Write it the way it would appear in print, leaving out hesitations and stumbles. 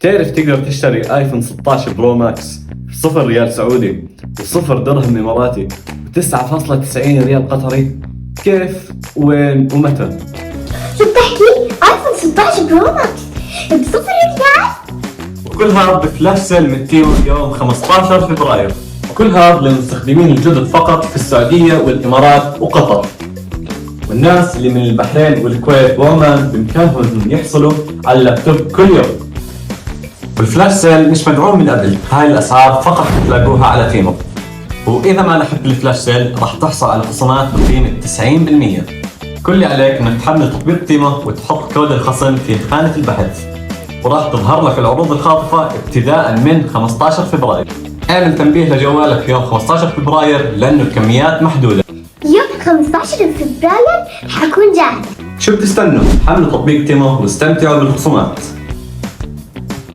تعرف تقدر تشتري ايفون 16 برو ماكس ب0 ريال سعودي و0 درهم اماراتي و9.90 ريال قطري؟ كيف؟ وين؟ ومتى؟ شو بتحكي؟ ايفون 16 برو ماكس ب0 ريال؟ وكل هذا بفلاش سيل من تيمو يوم 15 فبراير، وكل هذا للمستخدمين الجدد فقط في السعودية والإمارات وقطر. والناس اللي من البحرين والكويت وعمان بإمكانهم أنهم يحصلوا على اللابتوب كل يوم. والفلاش سيل مش مدعوم من قبل، هاي الأسعار فقط تلاقوها على تيمو. وإذا ما لحقت الفلاش سيل راح تحصل على خصومات بقيمة 90%. كل اللي عليك انك تحمل تطبيق تيمو وتحط كود الخصم في خانة البحث، وراح تظهر لك العروض الخاطفة ابتداء من 15 فبراير. اعمل تنبيه لجوالك يوم 15 فبراير لأنه الكميات محدودة. يوم 15 فبراير حكون جاهز. شو بتستنوا؟ حملوا تطبيق تيمو واستمتعوا بالخصومات.